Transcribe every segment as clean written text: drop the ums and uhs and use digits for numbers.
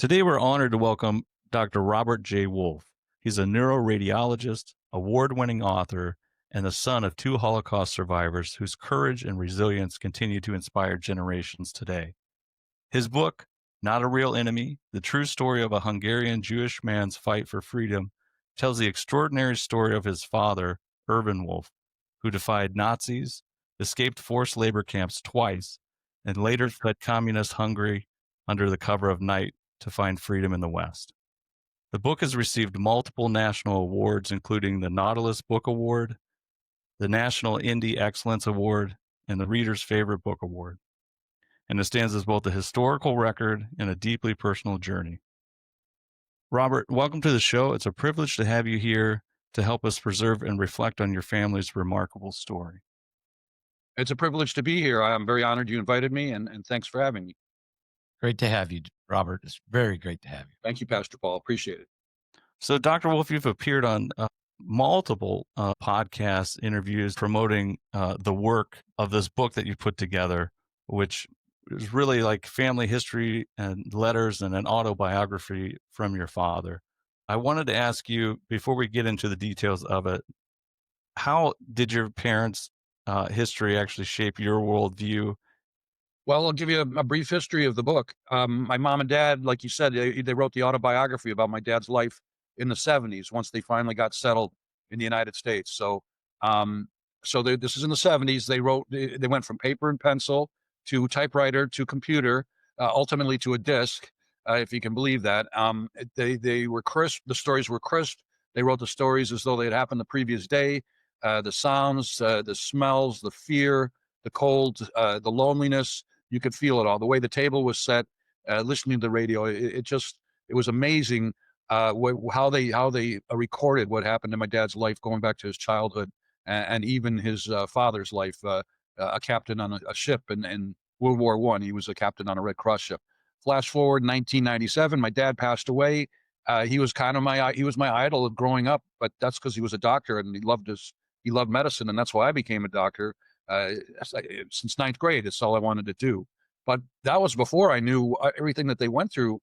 Today, we're honored to welcome Dr. Robert J. Wolfe. He's a neuroradiologist, award winning author, and the son of two Holocaust survivors whose courage and resilience continue to inspire generations today. His book, Not a Real Enemy: The True Story of a Hungarian Jewish Man's Fight for Freedom, tells the extraordinary story of his father, Erwin Wolfe, who defied Nazis, escaped forced labor camps twice, and later fled communist Hungary under the cover of night to find freedom in the West. The book has received multiple national awards, including the Nautilus Book Award, the National Indie Excellence Award, and the Reader's Favorite Book Award. And it stands as both a historical record and a deeply personal journey. Robert, welcome to the show. It's a privilege to have you here to help us preserve and reflect on your family's remarkable story. It's a privilege to be here. I'm very honored you invited me, and thanks for having me. Great to have you, Robert. It's very great to have you. Thank you, Pastor Paul. Appreciate it. So, Dr. Wolfe, you've appeared on multiple podcast interviews promoting the work of this book that you put together, which is really like family history and letters and an autobiography from your father. I wanted to ask you, before we get into the details of it, how did your parents' history actually shape your worldview? Well, I'll give you a brief history of the book. My mom and dad, like you said, they wrote the autobiography about my dad's life in the 70s once they finally got settled in the United States. This is in the 70s. They went from paper and pencil to typewriter to computer, ultimately to a disc, if you can believe that. They were crisp. The stories were crisp. They wrote the stories as though they had happened the previous day. The sounds, the smells, the fear, the cold, the loneliness. You could feel it all. The way the table was set, listening to the radio, it was amazing how they recorded what happened in my dad's life, going back to his childhood and even his father's life. A captain on a ship in World War I. He was a captain on a Red Cross ship. Flash forward 1997, my dad passed away. He was my idol of growing up, but that's because he was a doctor and he loved medicine, and that's why I became a doctor. Since ninth grade, it's all I wanted to do. But that was before I knew everything that they went through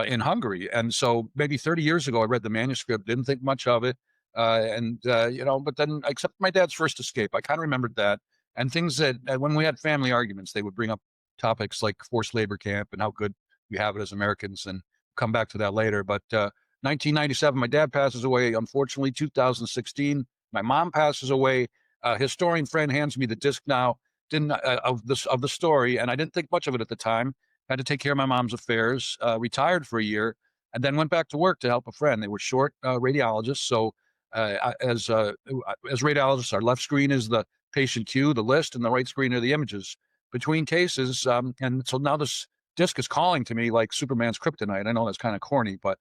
in Hungary. And so maybe 30 years ago, I read the manuscript, didn't think much of it. But then except my dad's first escape, I kind of remembered that. And things that when we had family arguments, they would bring up topics like forced labor camp and how good we have it as Americans, and come back to that later. But 1997, my dad passes away. Unfortunately, 2016, my mom passes away. A historian friend hands me the disc now of the story, and I didn't think much of it at the time. Had to take care of my mom's affairs, retired for a year, and then went back to work to help a friend. They were short radiologists, so as radiologists, our left screen is the patient queue, the list, and the right screen are the images between cases. And so now this disc is calling to me like Superman's kryptonite. I know that's kind of corny, but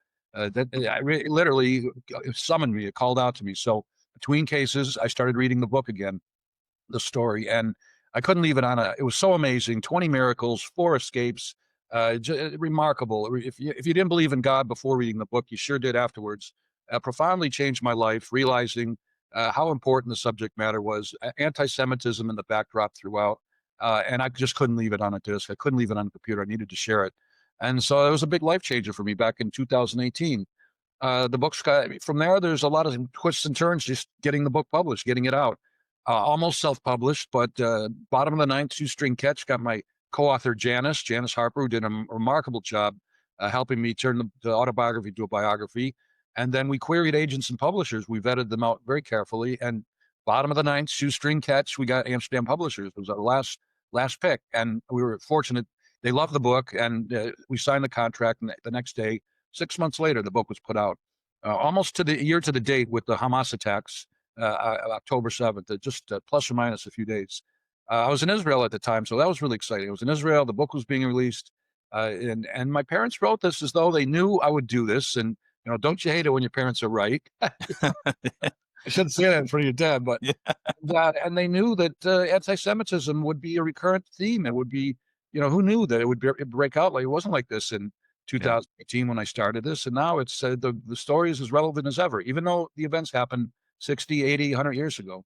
literally summoned me. It called out to me. So between cases, I started reading the book again, the story, and I couldn't leave it on. It was so amazing. 20 miracles, 4 escapes, remarkable. If you didn't believe in God before reading the book, you sure did afterwards. Profoundly changed my life, realizing how important the subject matter was, anti-Semitism in the backdrop throughout, and I just couldn't leave it on a disc. I couldn't leave it on a computer. I needed to share it. And so it was a big life changer for me back in 2018. The book's from there, there's a lot of twists and turns, just getting the book published, getting it out. Almost self-published, but bottom of the ninth, shoestring catch, got my co-author Janice Harper, who did a remarkable job helping me turn the autobiography to a biography. And then we queried agents and publishers. We vetted them out very carefully. And bottom of the ninth, shoestring catch, we got Amsterdam Publishers. It was our last pick. And we were fortunate. They loved the book, and we signed the contract. And the next day, 6 months later, the book was put out, almost to the year to the date with the Hamas attacks, October 7th, just plus or minus a few days. I was in Israel at the time, so that was really exciting. I was in Israel. The book was being released, and my parents wrote this as though they knew I would do this. And don't you hate it when your parents are right? I shouldn't say that in front of your dad, but that, and they knew that anti-Semitism would be a recurrent theme. It would be, who knew that it would break out? Like, it wasn't like this in 2018 when I started this, and now it's the story is as relevant as ever, even though the events happened 60, 80, 100 years ago.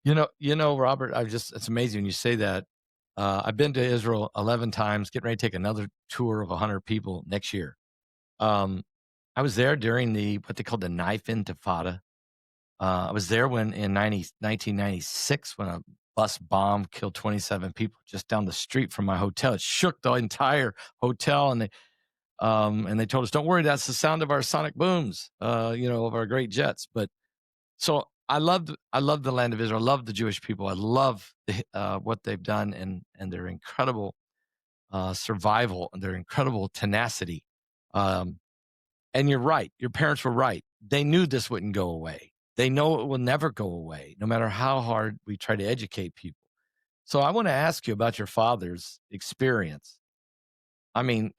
Robert, it's amazing when you say that. I've been to Israel 11 times, getting ready to take another tour of 100 people next year. I was there during what they called the knife intifada. I was there in 1996 when a bus bomb killed 27 people just down the street from my hotel. It shook the entire hotel, and they told us, "Don't worry, that's the sound of our sonic booms, of our great jets." But so I love the land of Israel. I love the Jewish people. I love what they've done and their incredible survival and their incredible tenacity. And you're right. Your parents were right. They knew this wouldn't go away. They know it will never go away, no matter how hard we try to educate people. So I want to ask you about your father's experience. I mean,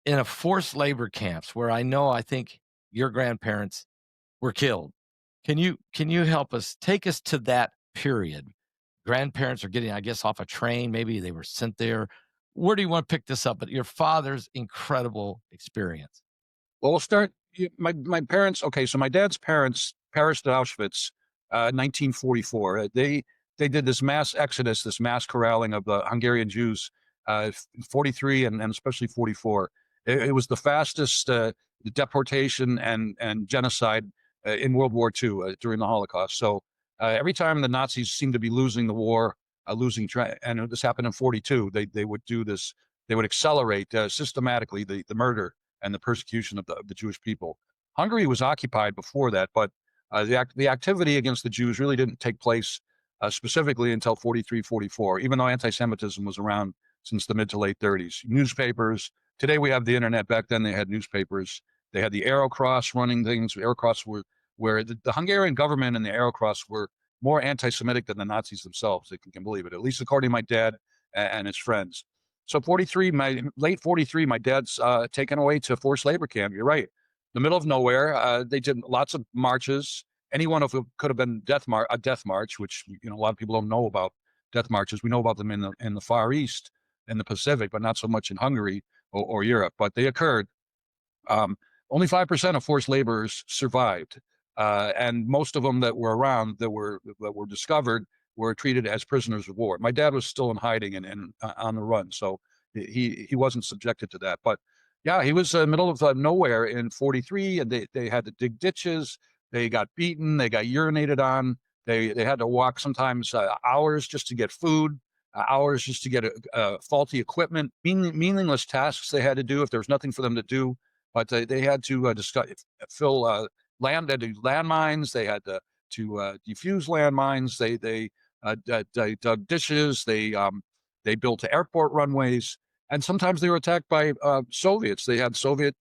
in a forced labor camps where I think your grandparents were killed. Can you help us, take us to that period? Grandparents are getting, I guess, off a train. Maybe they were sent there. Where do you want to pick this up? But your father's incredible experience. Well, we'll start. My parents. Okay, so my dad's parents perished at Auschwitz, 1944. They did this mass exodus, this mass corralling of the Hungarian Jews, 43 and especially 44. It was the fastest deportation and genocide in World War II during the Holocaust. So every time the Nazis seemed to be losing the war, and this happened in 42, they would do this. They would accelerate systematically the murder and the persecution of the Jewish people. Hungary was occupied before that, but the activity against the Jews really didn't take place specifically until 43, 44, even though anti-Semitism was around since the mid to late 30s. Newspapers. Today we have the internet. Back then they had newspapers. They had the Arrow Cross running things. Arrow Cross were where the Hungarian government and the Arrow Cross were more anti-Semitic than the Nazis themselves. If you can believe it, at least according to my dad and his friends. So 43, late 43, my dad's taken away to a forced labor camp. You're right. The middle of nowhere. They did lots of marches. Any one of them could have been a death march, which a lot of people don't know about death marches. We know about them in the Far East, in the Pacific, but not so much in Hungary or Europe. But they occurred. Only 5% of forced laborers survived, and most of them that were around that were discovered were treated as prisoners of war. My dad was still in hiding and on the run, so he wasn't subjected to that. But yeah, he was in the middle of nowhere in 43, and they had to dig ditches. They got beaten. They got urinated on. They had to walk sometimes hours just to get food, hours just to get faulty equipment, meaningless tasks they had to do if there was nothing for them to do. But they had to fill landmines. They had to defuse landmines. They dug ditches. They built airport runways, and sometimes they were attacked by Soviets. They had Soviet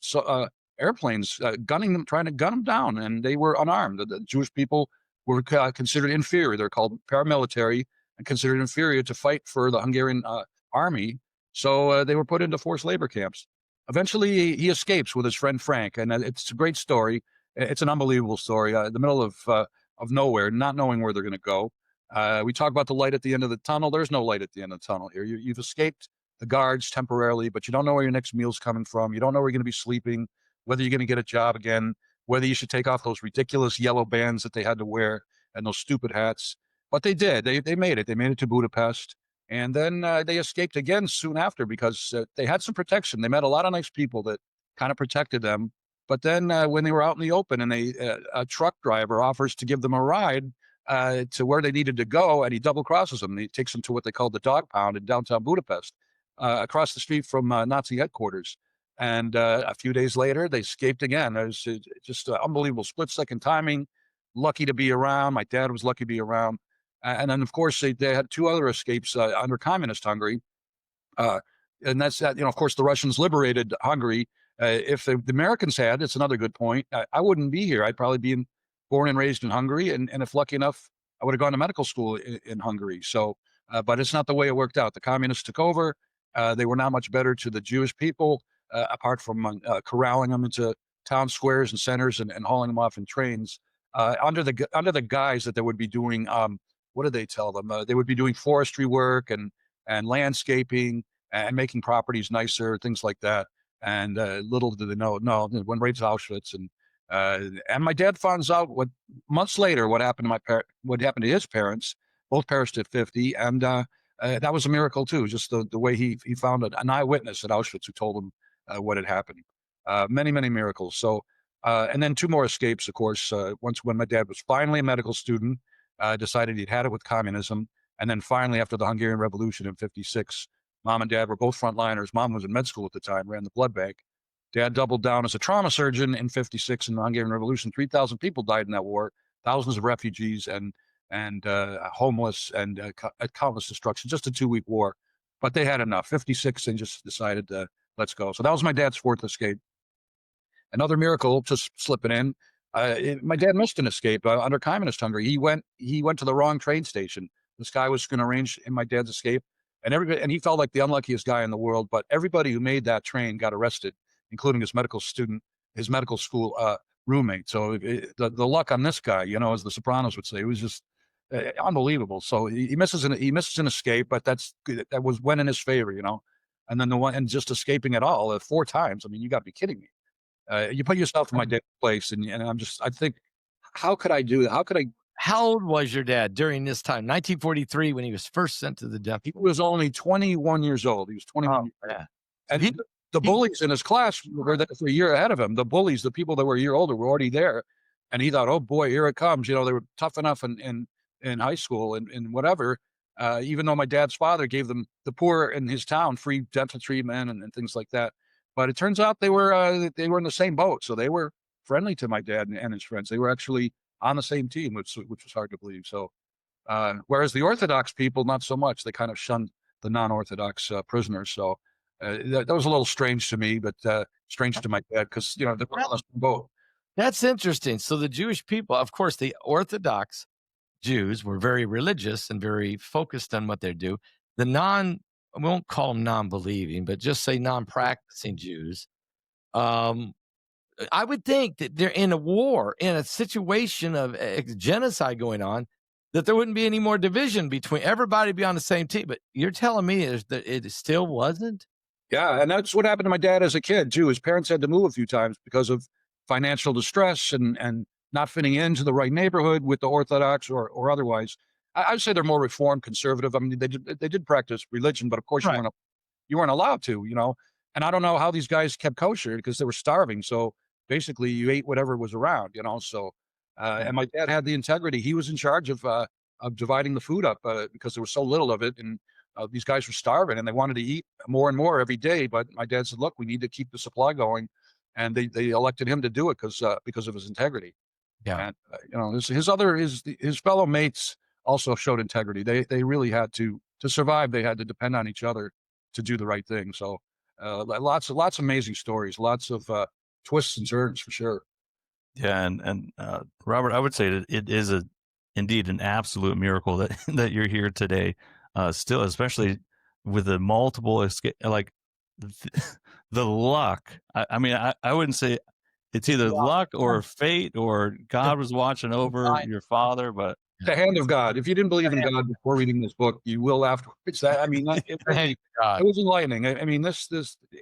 airplanes trying to gun them down, and they were unarmed. The Jewish people were considered inferior. They're called paramilitary and considered inferior to fight for the Hungarian army. So they were put into forced labor camps. Eventually, he escapes with his friend Frank, and it's a great story. It's an unbelievable story. In the middle of nowhere, not knowing where they're going to go. We talk about the light at the end of the tunnel. There's no light at the end of the tunnel here. You've escaped the guards temporarily, but you don't know where your next meal's coming from. You don't know where you're going to be sleeping, whether you're going to get a job again, whether you should take off those ridiculous yellow bands that they had to wear and those stupid hats. But they did. They made it. They made it to Budapest. And then they escaped again soon after because they had some protection. They met a lot of nice people that kind of protected them. But then when they were out in the open and a truck driver offers to give them a ride to where they needed to go, and he double crosses them. He takes them to what they call the dog pound in downtown Budapest, across the street from Nazi headquarters. And a few days later, they escaped again. It was just unbelievable split-second timing. Lucky to be around. My dad was lucky to be around. And then, of course, they had two other escapes under communist Hungary. And that's that. Of course, the Russians liberated Hungary. If the Americans had, it's another good point. I wouldn't be here. I'd probably be born and raised in Hungary. And if lucky enough, I would have gone to medical school in Hungary. So, but it's not the way it worked out. The communists took over. They were not much better to the Jewish people, apart from corralling them into town squares and centers and hauling them off in trains under the guise that they would be doing. What did they tell them? They would be doing forestry work and landscaping and making properties nicer, things like that. And little did they know, no, it went right to Auschwitz. And my dad finds out months later what happened to his parents. Both perished at 50, and that was a miracle too. Just the way he found an eyewitness at Auschwitz who told him what had happened. Many miracles. So and then two more escapes, of course. Once when my dad was finally a medical student, decided he'd had it with communism, and then finally after the Hungarian Revolution in '56, mom and dad were both frontliners. Mom was in med school at the time, ran the blood bank. Dad doubled down as a trauma surgeon in '56 in the Hungarian Revolution. 3,000 people died in that war, thousands of refugees and homeless and countless destruction. Just a 2-week war, but they had enough. '56 and just decided let's go. So that was my dad's fourth escape. Another miracle, just slipping in. My dad missed an escape under communist Hungary. He went to the wrong train station. This guy was going to arrange in my dad's escape, and he felt like the unluckiest guy in the world. But everybody who made that train got arrested, including his medical school roommate. So the luck on this guy, as the Sopranos would say, it was just unbelievable. So he misses an escape, but that went in his favor, And then and just escaping at all 4 times. I mean, you got to be kidding me. You put yourself in my dad's place, and I think, how could I do that? How old was your dad during this time? 1943, when he was first sent to the death. He was only 21 years old. He was 21 years old. Yeah. And the bullies in his class were there for a year ahead of him. The bullies, the people that were a year older, were already there. And he thought, oh boy, here it comes. They were tough enough in high school and whatever. Even though my dad's father gave them, the poor in his town, free dental treatment and things like that. But it turns out they were in the same boat, so they were friendly to my dad and his friends. They were actually on the same team, which was hard to believe. So, whereas the Orthodox people, not so much. They kind of shunned the non-Orthodox prisoners. So that was a little strange to me, but strange to my dad because they were on the same boat. That's interesting. So the Jewish people, of course, the Orthodox Jews were very religious and very focused on what they do. I won't call them non-believing, but just say non-practicing Jews. I would think that they're in a war, in a situation of genocide going on, that there wouldn't be any more division between everybody be on the same team. But you're telling me is that it still wasn't? Yeah, and that's what happened to my dad as a kid too. His parents had to move a few times because of financial distress and not fitting into the right neighborhood with the Orthodox or otherwise. I'd say they're more reformed, conservative. I mean, they did practice religion, but of course Right. you weren't allowed to, And I don't know how these guys kept kosher because they were starving. So basically, you ate whatever was around, So, and my dad had the integrity. He was in charge of dividing the food up because there was so little of it, and these guys were starving and they wanted to eat more and more every day. But my dad said, "Look, we need to keep the supply going," and they elected him to do it because of his integrity. Yeah. And his fellow mates also showed integrity. They really had to survive. They had to depend on each other to do the right thing. So lots of amazing stories, lots of twists and turns for sure. Yeah, and Robert, I would say that it is indeed an absolute miracle that that you're here today, still, especially with the multiple escape, like the luck. I mean, I wouldn't say it's either luck or fate or God was watching over your father, but The hand of God. If you didn't believe in God before reading this book, you will afterwards. It was enlightening. I mean, this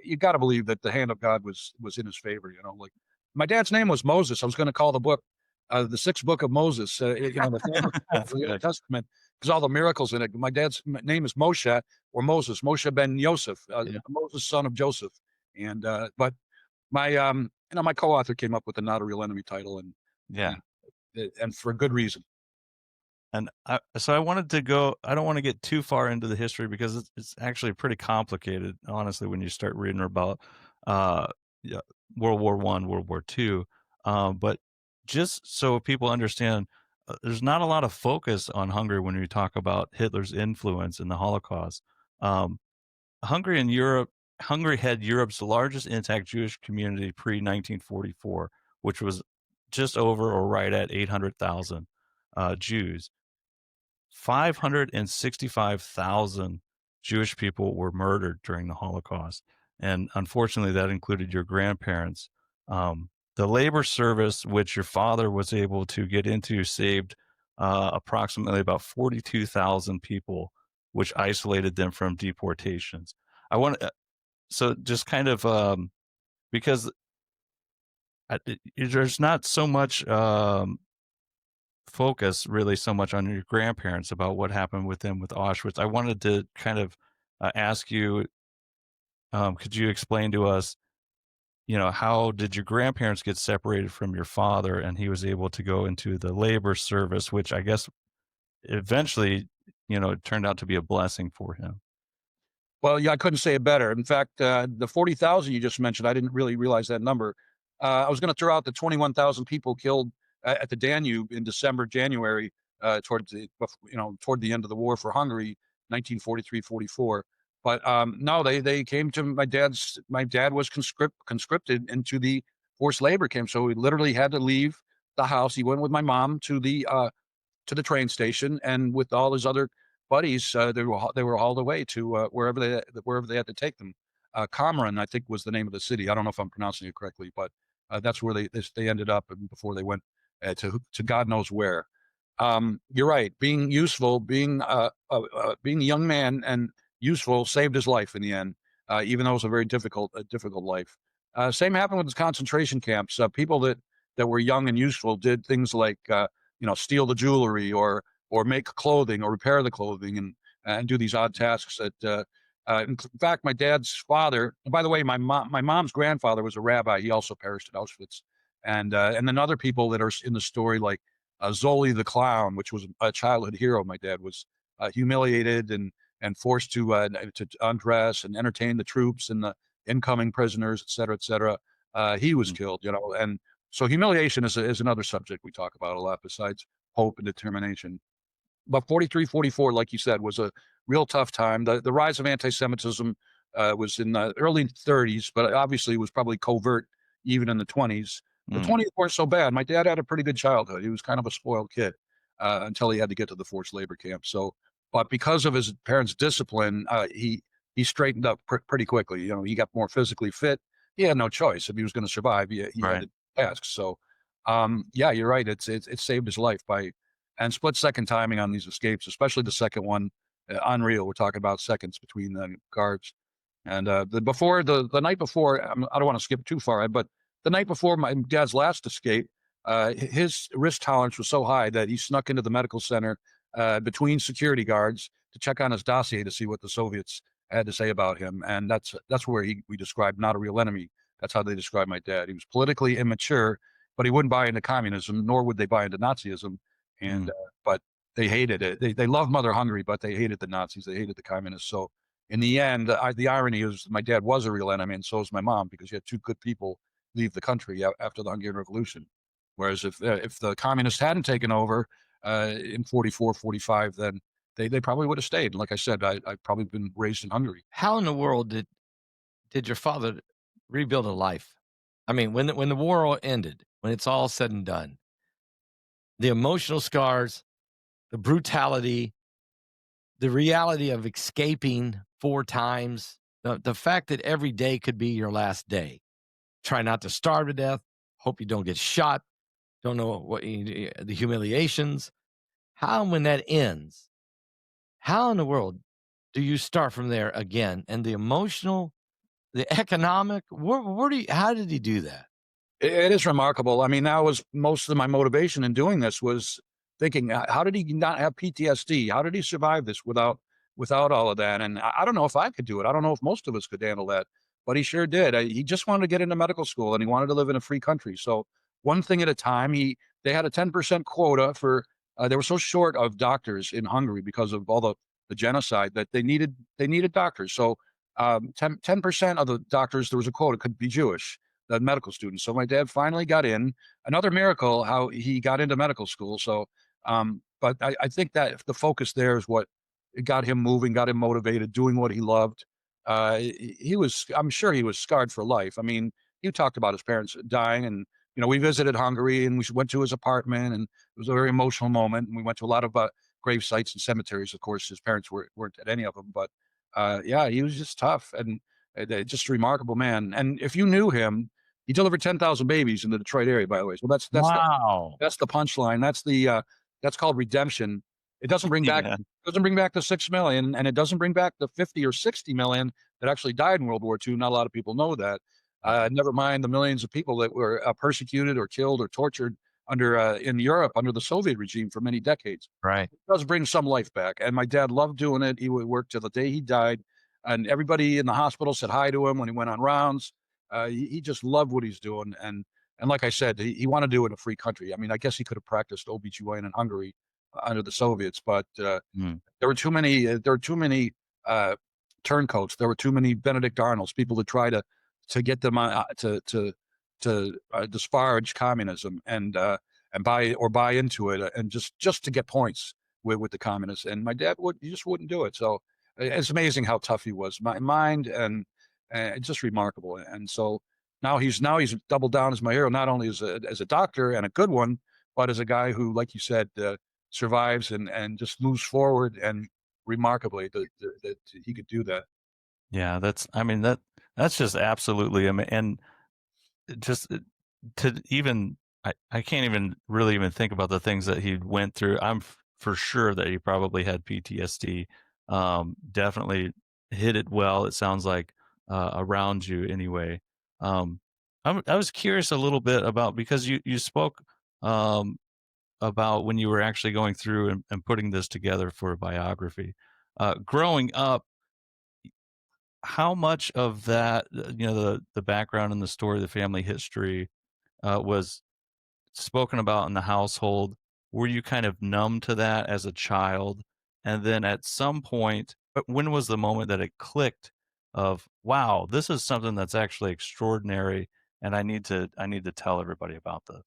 you got to believe that the hand of God was in his favor. Like my dad's name was Moses. I was going to call the book the sixth book of Moses. The Old Testament, because all the miracles in it. My dad's name is Moshe or Moshe ben Yosef, Moses son of Joseph. And but my my co-author came up with the Not a Real Enemy title, and for good reason. And so I wanted to go. I don't want to get too far into the history because it's actually pretty complicated, honestly, when you start reading about World War I, World War II. But just so people understand, there's not a lot of focus on Hungary when we talk about Hitler's influence in the Holocaust. Hungary had Europe's largest intact Jewish community pre-1944, which was just over or right at 800,000 Jews. 565,000 Jewish people were murdered during the Holocaust. And unfortunately, that included your grandparents. The labor service, which your father was able to get into, saved approximately about 42,000 people, which isolated them from deportations. So just kind of because there's not so much focus really so much on your grandparents about what happened with them with Auschwitz. I wanted to kind of ask you, could you explain to us, how did your grandparents get separated from your father and he was able to go into the labor service, which I guess eventually, it turned out to be a blessing for him. Well, yeah, I couldn't say it better. In fact, the 40,000 you just mentioned, I didn't really realize that number. I was going to throw out the 21,000 people killed at the Danube in December, January, toward the end of the war for Hungary, 1943-44. But no, they came to my dad was conscripted into the forced labor camp, so he literally had to leave the house. He went with my mom to the train station, and with all his other buddies, they were hauled away to wherever they had to take them. Kamran, I think, was the name of the city. I don't know if I'm pronouncing it correctly, but that's where they ended up, and before they went to God knows where. You're right. Being useful, being a young man and useful, saved his life in the end, even though it was a very difficult life. Same happened with the concentration camps. People that were young and useful did things like steal the jewelry or make clothing or repair the clothing and do these odd tasks that. In fact, my dad's father. By the way, my mom's grandfather was a rabbi. He also perished at Auschwitz, and then other people that are in the story like Zoli the clown, which was a childhood hero. My dad was humiliated and forced to undress and entertain the troops and the incoming prisoners, et cetera, et cetera. He was killed, and so humiliation is another subject we talk about a lot besides hope and determination. But 43, 44, like you said, was a real tough time. The rise of anti-Semitism was in the early 30s, but obviously was probably covert even in the 20s. The 20s weren't so bad. My dad had a pretty good childhood. He was kind of a spoiled kid until he had to get to the forced labor camp. So, but because of his parents' discipline, he straightened up pretty quickly. He got more physically fit. He had no choice if he was going to survive. He Right. had to task. So, yeah, you're right. It saved his life and split second timing on these escapes, especially the second one, unreal. We're talking about seconds between the guards. And the night before, I don't want to skip too far, but the night before my dad's last escape, his risk tolerance was so high that he snuck into the medical center between security guards to check on his dossier to see what the Soviets had to say about him. And that's where we described not a real enemy. That's how they described my dad. He was politically immature, but he wouldn't buy into communism, nor would they buy into Nazism. And but they hated it. They loved Mother Hungary, but they hated the Nazis. They hated the communists. So in the end, the irony is my dad was a real enemy, and so was my mom, because you had two good people leave the country after the Hungarian Revolution. Whereas if the communists hadn't taken over in 44, 45, then they probably would have stayed. Like I said, I've probably been raised in Hungary. How in the world did your father rebuild a life? I mean, when the war ended, when it's all said and done, the emotional scars, the brutality, the reality of escaping 4 times, the fact that every day could be your last day. Try not to starve to death. Hope you don't get shot. Don't know what the humiliations. How, when that ends, how in the world do you start from there again? And the emotional, the economic, how did he do that? It is remarkable. I mean, that was most of my motivation in doing this, was thinking, how did he not have PTSD? How did he survive this without all of that? And I don't know if I could do it. I don't know if most of us could handle that, but he sure did. He just wanted to get into medical school, and he wanted to live in a free country. So one thing at a time. They had a 10% quota for. They were so short of doctors in Hungary because of all the genocide that they needed doctors. So 10% of the doctors, there was a quota, could be Jewish, the medical students. So my dad finally got in. Another miracle how he got into medical school. So, but I think that the focus there is what got him moving, got him motivated, doing what he loved. I'm sure he was scarred for life. I mean, he talked about his parents dying, and we visited Hungary and we went to his apartment, and it was a very emotional moment. And we went to a lot of grave sites and cemeteries. Of course, his parents weren't at any of them, but yeah, he was just tough and just a remarkable man. And if you knew him, he delivered 10,000 babies in the Detroit area, by the way. So Wow. that's the punchline. That's called redemption. It doesn't bring back Yeah. the 6 million, and it doesn't bring back the 50 or 60 million that actually died in World War II. Not a lot of people know that. Never mind the millions of people that were persecuted or killed or tortured in Europe under the Soviet regime for many decades. Right. It does bring some life back, and my dad loved doing it. He would work till the day he died, and everybody in the hospital said hi to him when he went on rounds. He just loved what he's doing, and like I said, he wanted to do it in a free country. I mean, I guess he could have practiced OBGYN in Hungary under the Soviets, but Mm. there were too many. There were too many turncoats. There were too many Benedict Arnolds, people to try to get them to disparage communism and buy into it, and just to get points with the communists. And my dad he just wouldn't do it. So it's amazing how tough he was, my mind, and it's just remarkable. And so now he's doubled down as my hero, not only as a doctor and a good one, but as a guy who, like you said, survives and just moves forward, and remarkably that he could do that. Yeah, that's just absolutely and just to even I can't even really even think about the things that he went through. I'm for sure that he probably had PTSD. Definitely hit it well. It sounds like around you anyway. Um, I was curious a little bit about, because you spoke um, about when you were actually going through and putting this together for a biography. Growing up, how much of that, the background and the story, the family history, was spoken about in the household? Were you kind of numb to that as a child? And then at some point, but when was the moment that it clicked of, wow, this is something that's actually extraordinary, and I need to tell everybody about this?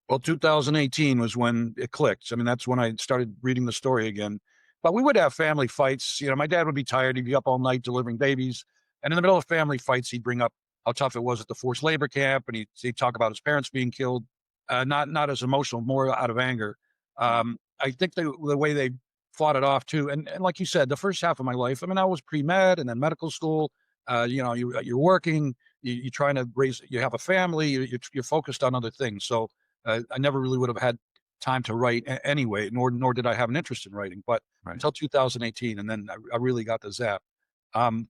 Well, 2018 was when it clicked. I mean, that's when I started reading the story again. But we would have family fights. My dad would be tired. He'd be up all night delivering babies. And in the middle of family fights, he'd bring up how tough it was at the forced labor camp. And he'd talk about his parents being killed, not as emotional, more out of anger. I think the way they fought it off too. And like you said, the first half of my life, I mean, I was pre-med and then medical school. You're working, you're trying to you have a family, you're focused on other things. So I never really would have had time to write anyway, nor did I have an interest in writing. But Right. until 2018, and then I really got the zap. Um,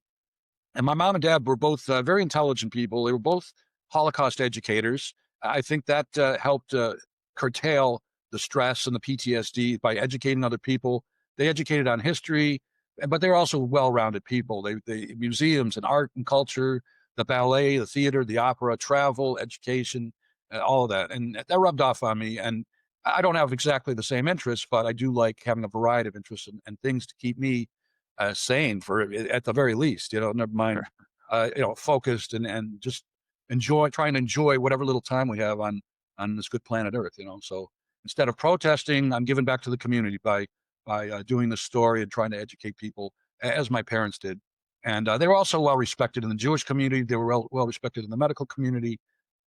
and my mom and dad were both very intelligent people. They were both Holocaust educators. I think that helped curtail the stress and the PTSD by educating other people. They educated on history, but they're also well-rounded people. They museums and art and culture, the ballet, the theater, the opera, travel, education, all of that, and that rubbed off on me. And I don't have exactly the same interests, but I do like having a variety of interests and things to keep me sane, for at the very least. Never mind, focused and just trying to enjoy whatever little time we have on this good planet Earth. So instead of protesting, I'm giving back to the community by doing this story and trying to educate people, as my parents did. And they were also well respected in the Jewish community. They were well respected in the medical community.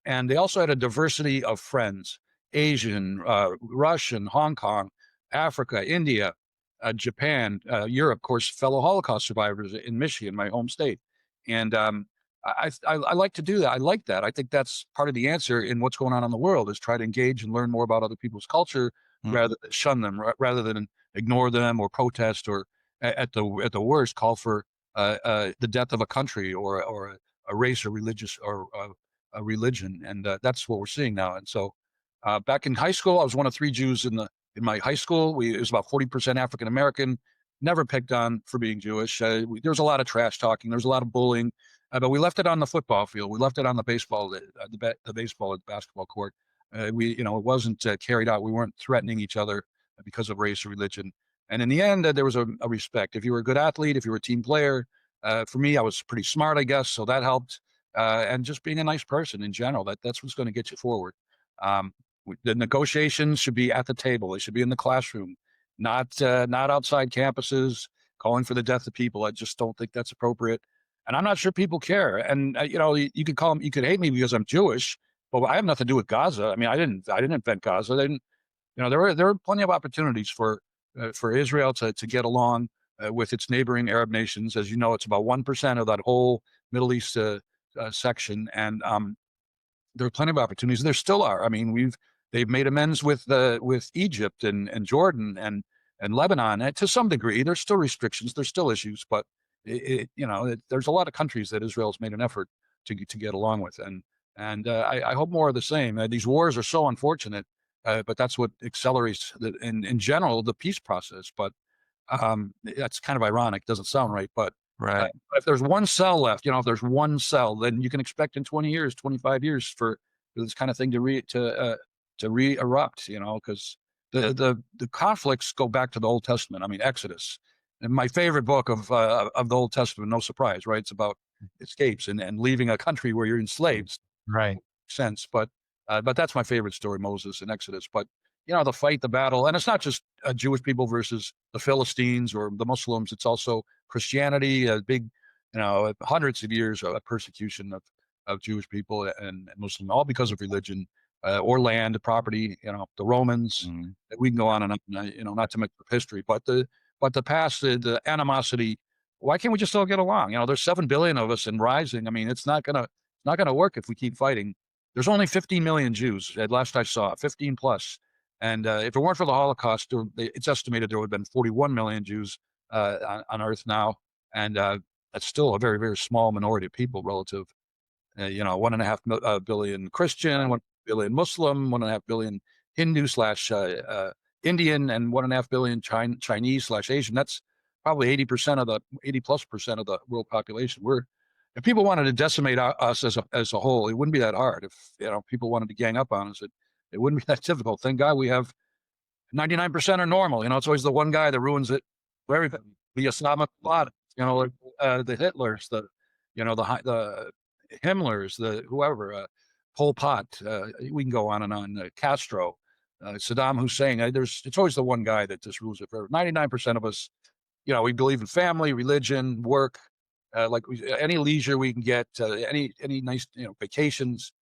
And they also had a diversity of friends: Asian, Russian, Hong Kong, Africa, India, Japan, Europe, of course, fellow Holocaust survivors in Michigan, my home state. And I like to do that. I like that. I think that's part of the answer in what's going on in the world, is try to engage and learn more about other people's culture, Mm. rather than shun them, rather than ignore them or protest, or at the worst call for the death of a country, or a race, or religious, or a religion. And that's what we're seeing now. And so back in high school, I was one of three Jews in my high school. It was about 40% African American. Never picked on for being Jewish. There was a lot of trash talking. There was a lot of bullying, but we left it on the football field. We left it on the baseball, the baseball and basketball court. It wasn't carried out. We weren't threatening each other because of race or religion. And in the end, there was a respect. If you were a good athlete, if you were a team player, for me, I was pretty smart, I guess, so that helped. And just being a nice person in general, that's what's going to get you forward. The negotiations should be at the table. They should be in the classroom, not outside campuses calling for the death of people. I just don't think that's appropriate. And I'm not sure people care. And you could you could hate me because I'm Jewish, but I have nothing to do with Gaza. I mean, I didn't invent Gaza. They didn't. There were plenty of opportunities for Israel to get along with its neighboring Arab nations. As you know, it's about 1% of that whole Middle East section, and there are plenty of opportunities. There still are. I mean, they've made amends with Egypt and Jordan and Lebanon, and to some degree. There's still restrictions. There's still issues, but there's a lot of countries that Israel's made an effort to get along with, and I hope more of the same. These wars are so unfortunate. but that's what accelerates in general the peace process. But that's kind of ironic. Doesn't sound right, but Right. if there's one cell left, if there's one cell, then you can expect in 20 years, 25 years for this kind of thing to re-erupt. Because the conflicts go back to the Old Testament. I mean, Exodus, and my favorite book of the Old Testament. No surprise, right? It's about escapes and leaving a country where you're enslaved. Right. Sense, but that's my favorite story, Moses and Exodus. But the fight, the battle, and it's not just Jewish people versus the Philistines or the Muslims. It's also Christianity, a big, hundreds of years of persecution of Jewish people and Muslim, all because of religion or land, property. The Romans. Mhm. We can go on and on. Not to make up history, but the past, the animosity. Why can't we just all get along? There's 7 billion of us and rising. I mean, it's not gonna work if we keep fighting. There's only 15 million Jews at last I saw, 15 plus. And if it weren't for the Holocaust, it's estimated there would have been 41 million Jews on Earth now. And that's still a very, very small minority of people relative. 1.5 billion Christian, 1 billion Muslim, 1.5 billion Hindu / Indian, and 1.5 billion Chinese / Asian. That's probably 80+ % of the world population. If people wanted to decimate us as a whole, it wouldn't be that hard. If people wanted to gang up on us, it wouldn't be that difficult. Thank God we have 99% are normal. It's always the one guy that ruins it for everything. The Osama bin Laden, the Hitlers, the Himmlers, the whoever, Pol Pot. We can go on and on. Castro, Saddam Hussein. It's always the one guy that just rules it forever. 99% of us, we believe in family, religion, work. Any leisure we can get, any nice vacations,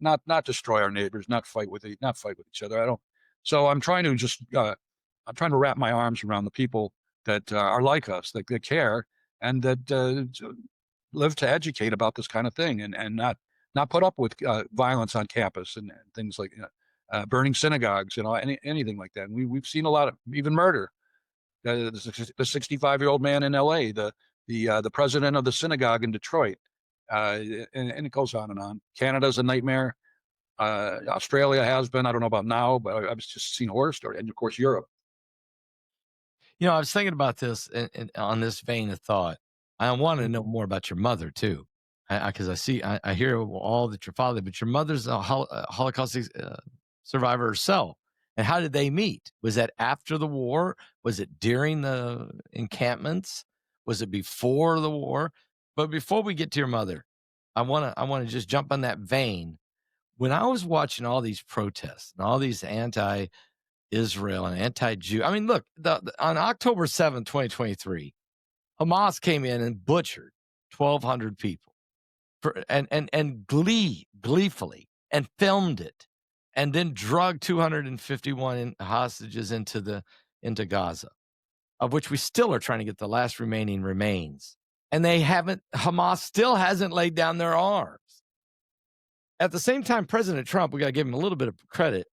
not destroy our neighbors, not fight with each other. I don't. So I'm trying to wrap my arms around the people that are like us, that care, and that live to educate about this kind of thing, and not put up with violence on campus and things like burning synagogues, anything like that. And we've seen a lot of even murder. The 65-year-old man in L.A., the president of the synagogue in Detroit, and it goes on and on. Canada's a nightmare. Australia has been. I don't know about now, but I've just seen horror stories, and of course Europe. I was thinking about this on this vein of thought. I want to know more about your mother too, because I hear all that your father, but your mother's a Holocaust survivor herself. And how did they meet? Was that after the war? Was it during the encampments? Was it before the war? But before we get to your mother, I want to just jump on that vein. When I was watching all these protests and all these anti-Israel and anti-Jew, I mean, look, on October 7th, 2023, Hamas came in and butchered 1,200 people and gleefully and filmed it, and then drug 251 hostages into Gaza, of which we still are trying to get the last remaining remains. And Hamas still hasn't laid down their arms. At the same time, President Trump, we got to give him a little bit of credit.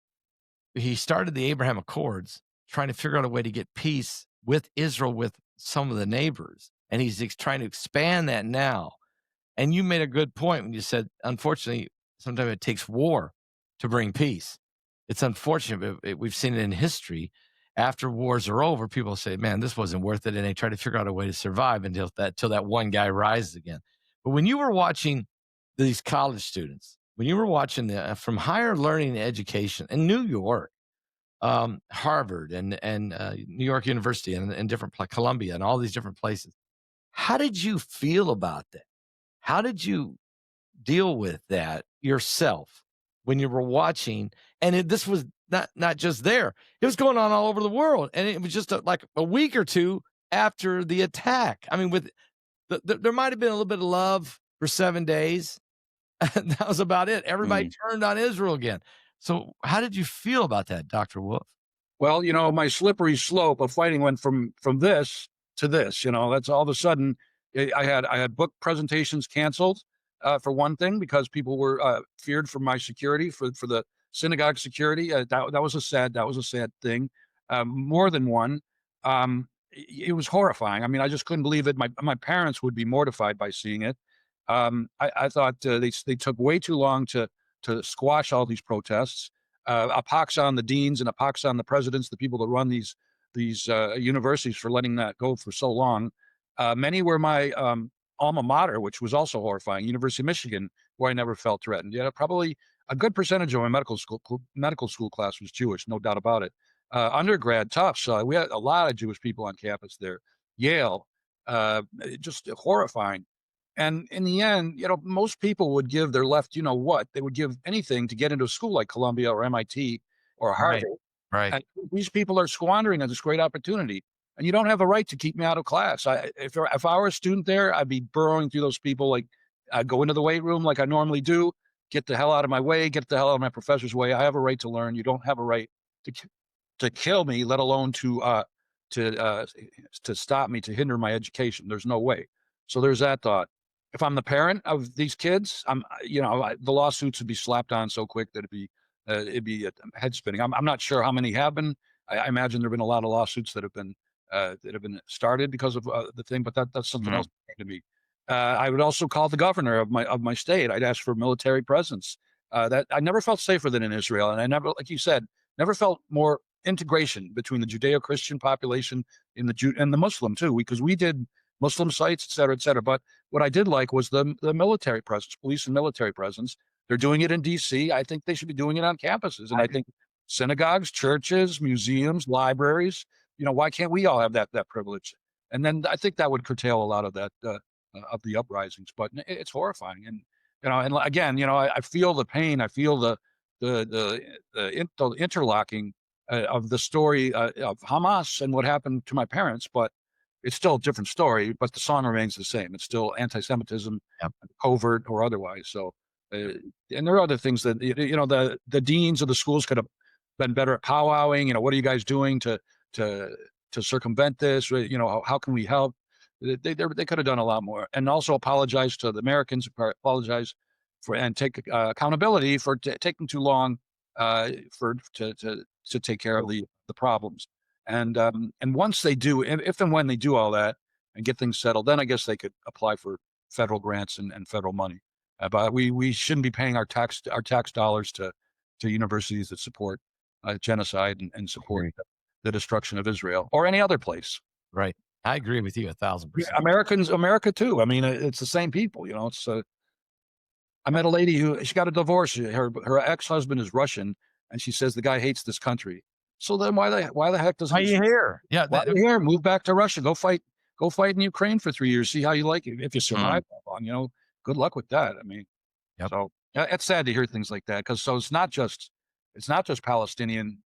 He started the Abraham Accords, trying to figure out a way to get peace with Israel, with some of the neighbors. And he's trying to expand that now. And you made a good point when you said, unfortunately, sometimes it takes war to bring peace. It's unfortunate, but we've seen it in history. After wars are over, people say, man, this wasn't worth it. And they try to figure out a way to survive until that one guy rises again. But when you were watching these college students, when you were watching from higher learning education in New York, Harvard and New York University and different Columbia and all these different places, how did you feel about that? How did you deal with that yourself when you were watching? And this was not just there; it was going on all over the world, and it was just like a week or two after the attack. I mean, there might have been a little bit of love for 7 days. That was about it. Everybody turned on Israel again. So how did you feel about that, Dr. Wolf? Well, my slippery slope of fighting went from this to this. That's all of a sudden I had book presentations canceled for one thing, because people were feared for my security, for the synagogue security. That was a sad thing. More than one. It was horrifying. I mean, I just couldn't believe it. My parents would be mortified by seeing it. I thought they took way too long to squash all these protests. A pox on the deans and a pox on the presidents, the people that run these universities for letting that go for so long. Many were my alma mater, which was also horrifying, University of Michigan, where I never felt threatened. Yeah, probably a good percentage of my medical school class was Jewish, no doubt about it. Undergrad, Tufts, we had a lot of Jewish people on campus there. Yale, just horrifying. And in the end, most people would give their left, what? They would give anything to get into a school like Columbia or MIT or Harvard. Right. And these people are squandering this great opportunity. And you don't have a right to keep me out of class. If I were a student there, I'd be burrowing through those people. Like, I'd go into the weight room like I normally do, get the hell out of my way, get the hell out of my professor's way. I have a right to learn. You don't have a right to kill me, let alone to stop me, to hinder my education. There's no way. So there's that thought. If I'm the parent of these kids, the lawsuits would be slapped on so quick that it'd be head spinning. I'm not sure how many have been. I imagine there've been a lot of lawsuits that have been started because of the thing, but that's something else to me. I would also call the governor of my state. I'd ask for military presence. That I never felt safer than in Israel, and I never, like you said, never felt more integration between the Judeo-Christian population and the Muslim too, because we did Muslim sites, et cetera, et cetera. But what I did like was the military presence, police and military presence. They're doing it in D.C. I think they should be doing it on campuses, and I think synagogues, churches, museums, libraries. Why can't we all have that privilege? And then I think that would curtail a lot of that of the uprisings. But it's horrifying, and and again, I feel the pain. I feel the interlocking of the story of Hamas and what happened to my parents. But it's still a different story. But the song remains the same. It's still anti-Semitism, covert or otherwise. So, and there are other things that the deans of the schools could have been better at powwowing. What are you guys doing to circumvent this? How can we help? They could have done a lot more, and also apologize to the Americans, apologize for, and take accountability for taking too long to take care of the problems. And once they do, if and when they do all that and get things settled, then I guess they could apply for federal grants and federal money. But we shouldn't be paying our tax dollars to universities that support genocide and support the destruction of Israel or any other place. Right. I agree with you 1,000%. America too. I mean, it's the same people. It's. I met a lady who she got a divorce. Her ex-husband is Russian, and she says the guy hates this country. So then why the heck doesn't Why are you here? Yeah, why are you here? Move back to Russia. Go fight in Ukraine for 3 years. See how you like it. If you survive that long, good luck with that. I mean, so it's sad to hear things like that because it's not just Palestinian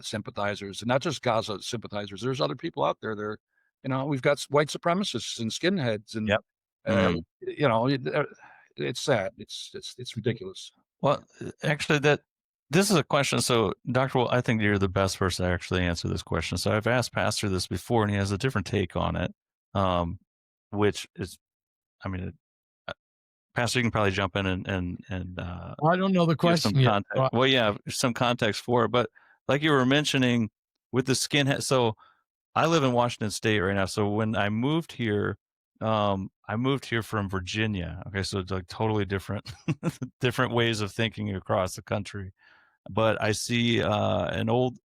sympathizers and not just Gaza sympathizers. There's other people out there. We've got white supremacists and skinheads, and it's sad. It's ridiculous. Well, actually, this is a question. So, Dr. Wolf, I think you're the best person to actually answer this question. So I've asked Pastor this before, and he has a different take on it, which is, Pastor, you can probably jump in and well, I don't know the question yet. Well, yeah, some context for it. But like you were mentioning with the skinhead, so I live in Washington State right now. So when I moved here from Virginia. Okay, so it's like totally different different ways of thinking across the country. But I see an old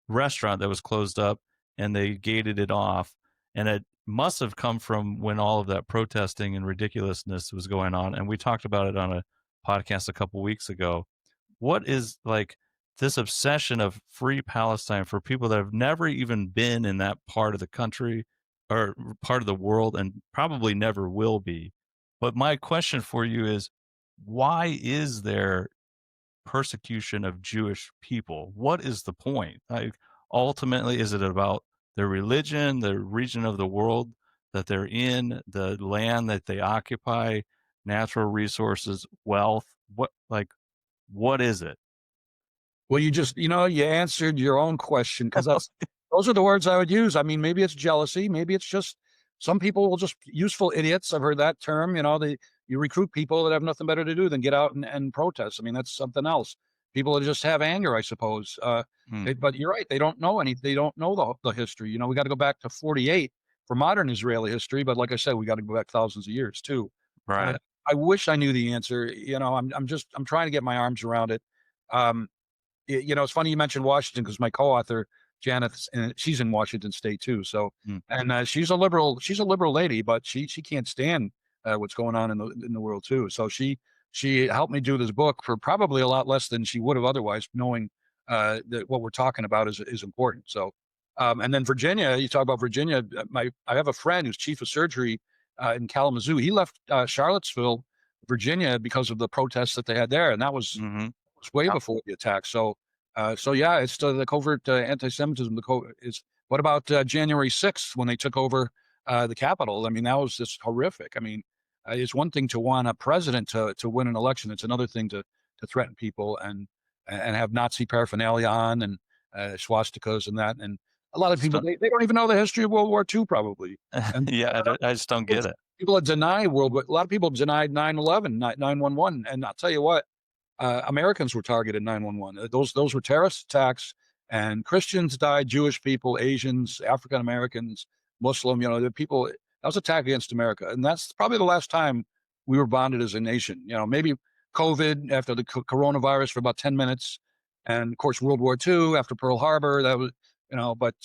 restaurant that was closed up, and they gated it off, and it must have come from when all of that protesting and ridiculousness was going on. And we talked about it on a podcast a couple weeks ago. What is like this obsession of free Palestine for people that have never even been in that part of the country or part of the world and probably never will be? But my question for you is, why is there persecution of Jewish people? What is the point? Like, ultimately, is it about their religion, the region of the world that they're in, the land that they occupy, natural resources, wealth? What is it? Well, you just, you answered your own question because those are the words I would use. I mean, maybe it's jealousy. Maybe it's just some people will just useful idiots. I've heard that term. You recruit people that have nothing better to do than get out and protest. I mean, that's something else. People that just have anger, I suppose. But you're right. They don't know They don't know the history. We got to go back to 48 for modern Israeli history. But like I said, we got to go back thousands of years too. Right. I wish I knew the answer. I'm trying to get my arms around it. it's funny you mentioned Washington because my co-author Janet, and she's in Washington State too. So, Mm. and she's a liberal lady, but she can't stand what's going on in the world too. So she helped me do this book for probably a lot less than she would have otherwise, knowing that what we're talking about is important. So, and then Virginia, you talk about Virginia. I have a friend who's chief of surgery in Kalamazoo. He left Charlottesville, Virginia, because of the protests that they had there, and that was Mm-hmm. way Yep. before the attack. So, yeah, it's the covert anti-Semitism. Is what about January 6th when they took over the Capitol? I mean, that was just horrific. I mean, it's one thing to want a president to win an election. It's another thing to threaten people and have Nazi paraphernalia on and swastikas and that. And a lot of people they don't even know the history of World War II probably. And Yeah, I just don't get it. people that deny World War. A lot of people denied 9/11, 9/11, and I'll tell you what. Americans were targeted 9/11. Those were terrorist attacks, and Christians died, Jewish people, Asians, African Americans, Muslim. The people that was an attack against America, and that's probably the last time we were bonded as a nation. Maybe COVID after the coronavirus for about 10 minutes, and of course World War II after Pearl Harbor. That was but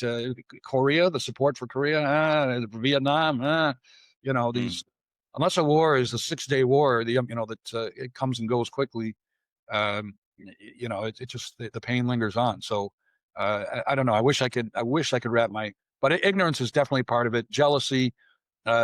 Korea, the support for Korea, Vietnam, these. Unless a war is a 6-day war, that it comes and goes quickly. It just the pain lingers on. So I don't know. I wish I could wrap but ignorance is definitely part of it. Jealousy,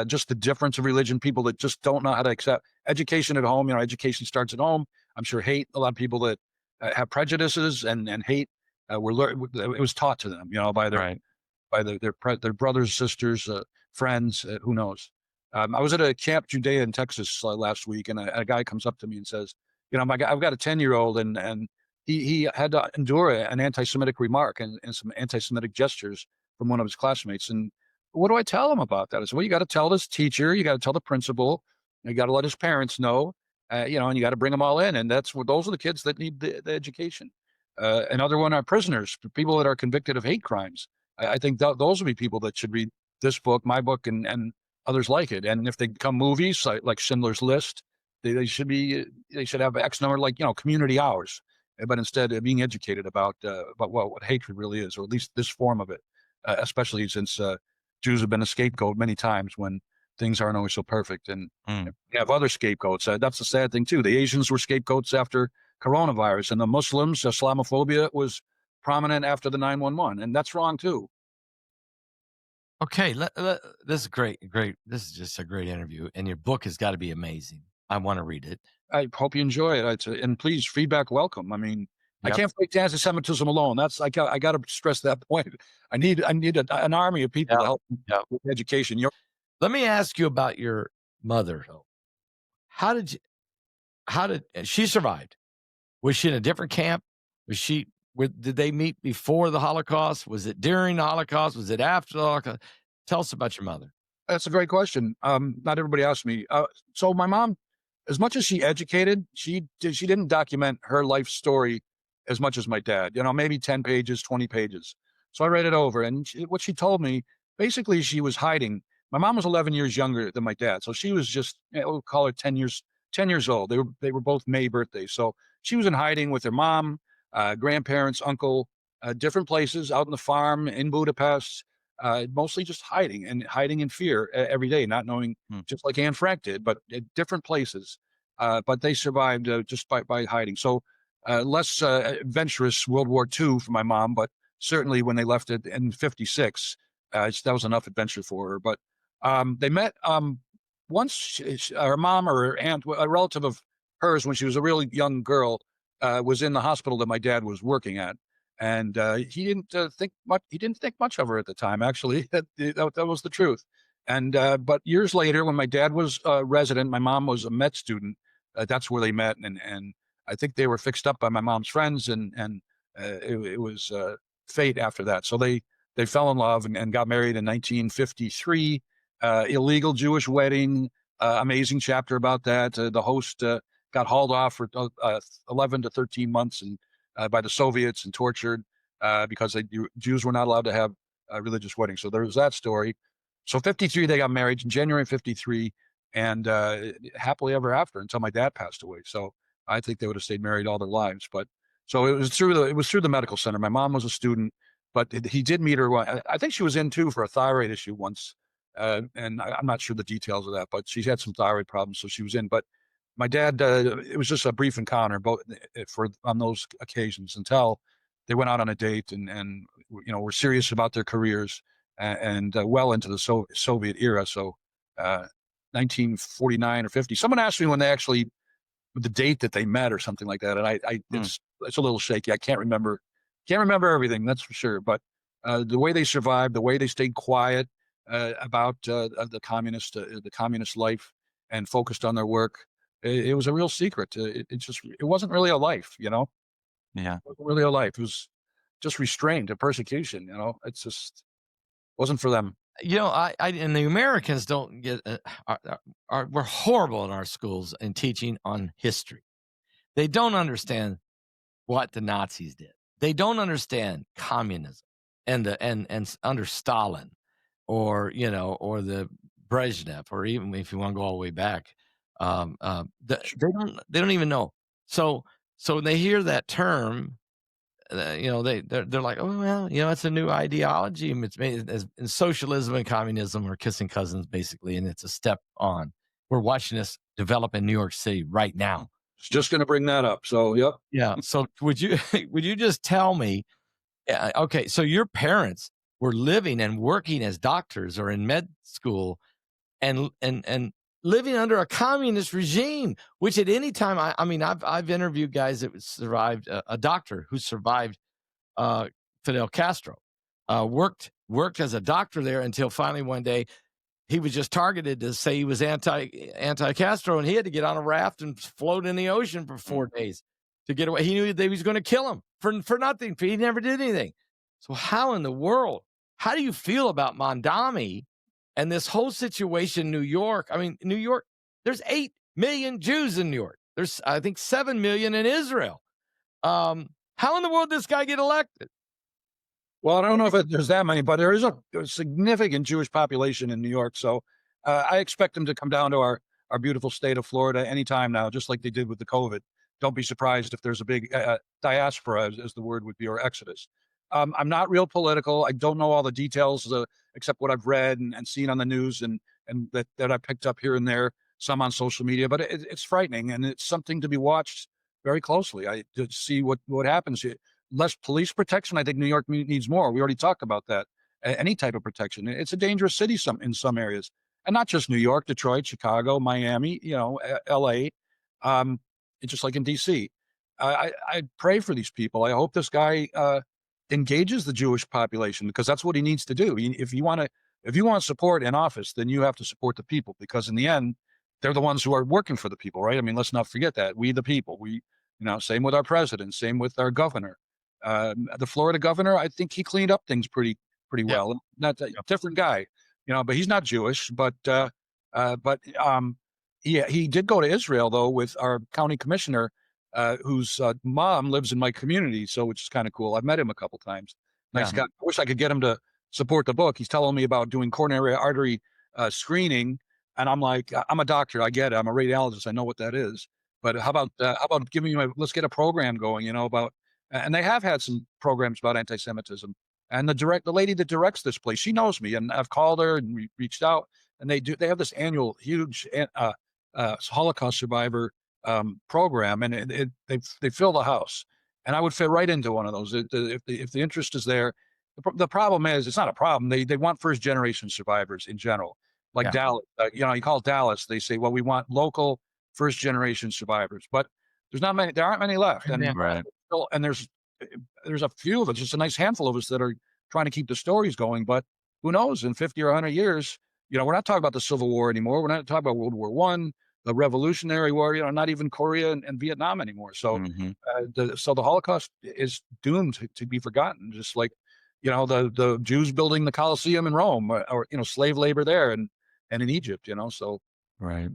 just the difference of religion, people that just don't know how to accept education at home. Education starts at home. I'm sure hate, a lot of people that have prejudices and hate it was taught to them, by their Right. by their brothers, sisters, friends, who knows. I was at a Camp Judea in Texas last week, and a guy comes up to me and says, I've got a 10-year-old, and he had to endure an anti-Semitic remark and some anti-Semitic gestures from one of his classmates. And what do I tell him about that? I said, well, you got to tell this teacher, you got to tell the principal, you got to let his parents know, and you got to bring them all in. And those are the kids that need the education. Another one are prisoners, people that are convicted of hate crimes. I think those would be people that should read this book, my book, and others like it. And if they become movies like Schindler's List, they should have X number, like community hours, but instead of being educated about what hatred really is, or at least this form of it, especially since Jews have been a scapegoat many times when things aren't always so perfect. And you have other scapegoats. That's the sad thing too. The Asians were scapegoats after coronavirus, and the Muslims, Islamophobia was prominent after the 9/11, and that's wrong too. Okay, this is great. This is just a great interview, and your book has got to be amazing. I want to read it. I hope you enjoy it. And please, feedback welcome. I mean, Yep. I can't fight anti-Semitism alone. I got to stress that point. I need an army of people to help with education. Let me ask you about your mother. How did she survived? Was she in a different camp? Did they meet before the Holocaust? Was it during the Holocaust? Was it after the Holocaust? Tell us about your mother. That's a great question. Not everybody asked me. So my mom, as much as she educated, she didn't document her life story as much as my dad. Maybe 10 pages, 20 pages. So I read it over, and what she told me, basically, she was hiding. My mom was 11 years younger than my dad, so she was just, we'll call her 10 years old. They were both May birthdays, so she was in hiding with her mom, grandparents, uncle, different places, out on the farm in Budapest. Mostly just hiding in fear every day, not knowing, just like Anne Frank did, but at different places. But they survived just by hiding. So less adventurous World War II for my mom, but certainly when they left it in '56, that was enough adventure for her. But they met once. Her mom or her aunt, a relative of hers, when she was a really young girl, was in the hospital that my dad was working at. And he didn't think much. He didn't think much of her at the time. Actually, that was the truth. And but years later, when my dad was a resident, my mom was a med student. That's where they met, and I think they were fixed up by my mom's friends, and it was fate after that. So they fell in love and got married in 1953. Illegal Jewish wedding. Amazing chapter about that. The host got hauled off for 11 to 13 months and. By the Soviets and tortured because Jews were not allowed to have religious weddings. So there was that story. So 53, they got married in January 53, and happily ever after until my dad passed away. So I think they would have stayed married all their lives. But So it was through the medical center. My mom was a student, but he did meet her. I think she was in too for a thyroid issue once, and I'm not sure the details of that, but she had some thyroid problems, so she was in. But my dad, it was just a brief encounter, both for on those occasions until they went out on a date and were serious about their careers and well into the Soviet era. So 1949 or 50. Someone asked me when they actually the date that they met or something like that, and I it's a little shaky. I can't remember everything, that's for sure. But the way they survived, the way they stayed quiet about the communist life and focused on their work, it was a real secret. It wasn't really a life, Yeah. It wasn't really a life. It was just restraint and persecution. It's just wasn't for them. I and the Americans don't get we're horrible in our schools in teaching on history. They don't understand what the Nazis did. They don't understand communism and under Stalin, or the Brezhnev, or even if you want to go all the way back, they don't even know. So when they hear that term, they're like, oh well, it's a new ideology. And it's made and socialism and communism are kissing cousins basically, and it's a step on. We're watching this develop in New York City right now. Just going to bring that up. So, yep. Yeah. So would you just tell me? Okay, so your parents were living and working as doctors or in med school, and living under a communist regime, which at any time, I've interviewed guys that survived, a doctor who survived Fidel Castro, worked as a doctor there until finally one day he was just targeted to say he was anti-Castro, and he had to get on a raft and float in the ocean for 4 days to get away. He knew they was going to kill him for nothing. He never did anything. So how in the world, how do you feel about Mondami and this whole situation in New York? I mean, New York, there's 8 million Jews in New York. There's, I think, 7 million in Israel. How in the world did this guy get elected? Well, I don't know if there's that many, but there is a significant Jewish population in New York. So I expect them to come down to our beautiful state of Florida anytime now, just like they did with the COVID. Don't be surprised if there's a big diaspora, as the word would be, or exodus. I'm not real political. I don't know all the details except what I've read and seen on the news and that I picked up here and there, some on social media. But it's frightening, and it's something to be watched very closely. To see what happens. Less police protection. I think New York needs more. We already talked about that. Any type of protection. It's a dangerous city in some areas, and not just New York, Detroit, Chicago, Miami. L.A. It's just like in D.C. I pray for these people. I hope this guy engages the Jewish population, because that's what he needs to do. If you want support in office, then you have to support the people, because in the end, they're the ones who are working for the people, right? I mean, let's not forget that. We, the people, same with our president, same with our governor. The Florida governor, I think he cleaned up things pretty well. Not a different guy, but he's not Jewish. But he did go to Israel though with our county commissioner, whose mom lives in my community, so which is kind of cool. I've met him a couple times. Nice guy. I wish I could get him to support the book. He's telling me about doing coronary artery screening, and I'm like, I'm a doctor, I get it. I'm a radiologist, I know what that is. But how about giving me let's get a program going, about. And they have had some programs about anti-Semitism. And the lady that directs this place, she knows me, and I've called her and we reached out. And they have this annual huge Holocaust survivor program, and they fill the house. And I would fit right into one of those if the interest is there. The problem is, it's not a problem. They want first generation survivors in general, like Dallas. You call Dallas, they say, well, we want local first generation survivors, but there aren't many left. And right. And there's a few of us, just a nice handful of us that are trying to keep the stories going. But who knows, in 50 or 100 years, we're not talking about the Civil War anymore. We're not talking about World War I, the Revolutionary War, not even Korea and Vietnam anymore. So, the Holocaust is doomed to be forgotten, just like, the Jews building the Colosseum in Rome, or slave labor there and in Egypt, so. Right.